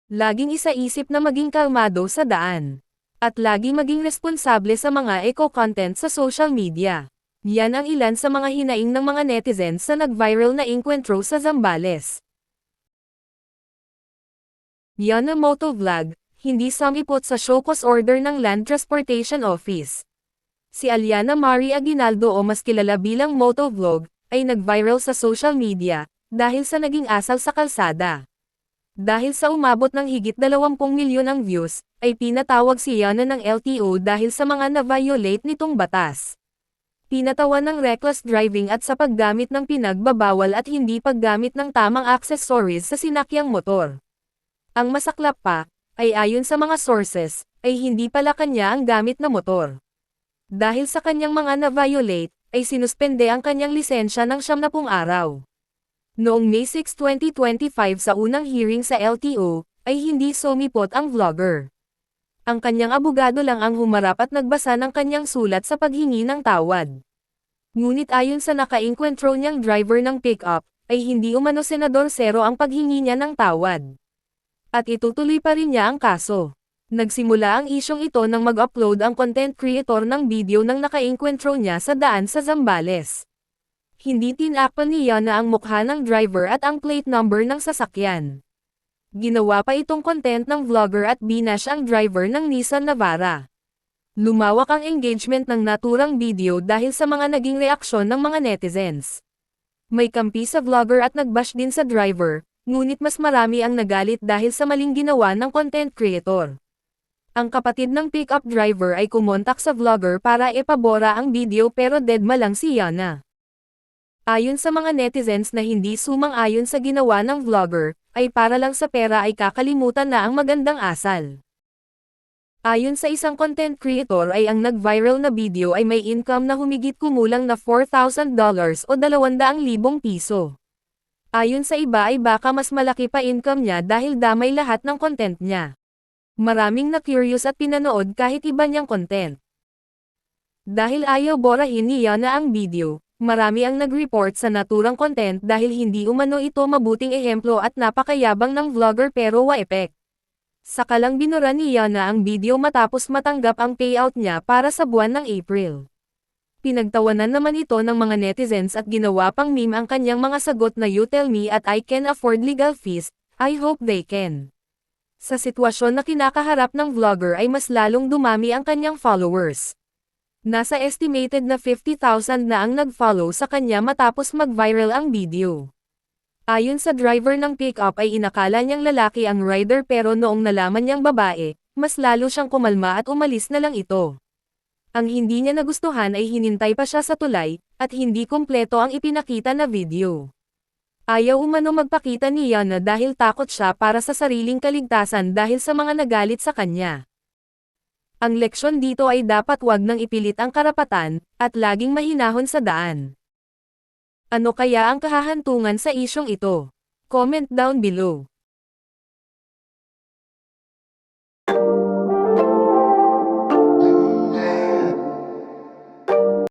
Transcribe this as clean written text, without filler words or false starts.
Laging isaisip na maging kalmado sa daan. At lagi maging responsable sa mga eco-content sa social media. Yan ang ilan sa mga hinaing ng mga netizens sa nag-viral na enkwentro sa Zambales. Yana Motovlog, hindi sumipot sa show cause order ng Land Transportation Office. Si Aliana Marie Aguinaldo o mas kilala bilang Motovlog, ay nag-viral sa social media, dahil sa naging asal sa kalsada. Dahil sa umabot ng higit 20 milyon ang views, ay pinatawag si Yana ng LTO dahil sa mga na-violate nitong batas. Pinatawan ng reckless driving at sa paggamit ng pinagbabawal at hindi paggamit ng tamang accessories sa sinakyang motor. Ang masaklap pa, ay ayon sa mga sources, ay hindi pala kanya ang gamit na motor. Dahil sa kanyang mga na-violate, ay sinuspende ang kanyang lisensya ng 70 araw. Noong May 6, 2025 sa unang hearing sa LTO, ay hindi sumipot ang vlogger. Ang kanyang abogado lang ang humarap at nagbasa ng kanyang sulat sa paghingi ng tawad. Ngunit ayon sa naka-enkwentro niyang driver ng pick-up, ay hindi umano Senador Zero ang paghingi niya ng tawad. At itutuloy pa rin niya ang kaso. Nagsimula ang isyong ito nang mag-upload ang content creator ng video ng naka-enkwentro niya sa daan sa Zambales. Hindi tinakpan ni Yana ang mukha ng driver at ang plate number ng sasakyan. Ginawa pa itong content ng vlogger at binash ang driver ng Nissan Navara. Lumawak ang engagement ng naturang video dahil sa mga naging reaksyon ng mga netizens. May kampi sa vlogger at nagbash din sa driver, ngunit mas marami ang nagalit dahil sa maling ginawa ng content creator. Ang kapatid ng pick-up driver ay kumontak sa vlogger para ipabora ang video pero deadma lang si Yana. Ayon sa mga netizens na hindi sumang-ayon sa ginawa ng vlogger, ay para lang sa pera ay kakalimutan na ang magandang asal. Ayon sa isang content creator ay ang nag-viral na video ay may income na humigit kumulang na $4,000 o 200,000 piso. Ayon sa iba ay baka mas malaki pa income niya dahil damay lahat ng content niya. Maraming na-curious at pinanood kahit iba niyang content. Dahil ayaw borahin ni Yana ang video, marami ang nag-report sa naturang content dahil hindi umano ito mabuting ehemplo at napakayabang ng vlogger pero wa-epek. Saka lang binura ni Yana ang video matapos matanggap ang payout niya para sa buwan ng April. Pinagtawanan naman ito ng mga netizens at ginawa pang meme ang kanyang mga sagot na "You tell me at I can afford legal fees, I hope they can." Sa sitwasyon na kinakaharap ng vlogger ay mas lalong dumami ang kanyang followers. Nasa estimated na 50,000 na ang nag-follow sa kanya matapos mag-viral ang video. Ayon sa driver ng pick-up ay inakala niyang lalaki ang rider pero noong nalaman niyang babae, mas lalo siyang kumalma at umalis na lang ito. Ang hindi niya nagustuhan ay hinintay pa siya sa tulay, at hindi kumpleto ang ipinakita na video. Ayaw umano magpakita ni Yana dahil takot siya para sa sariling kaligtasan dahil sa mga nagalit sa kanya. Ang leksyon dito ay dapat wag nang ipilit ang karapatan, at laging mahinahon sa daan. Ano kaya ang kahahantungan sa isyong ito? Comment down below.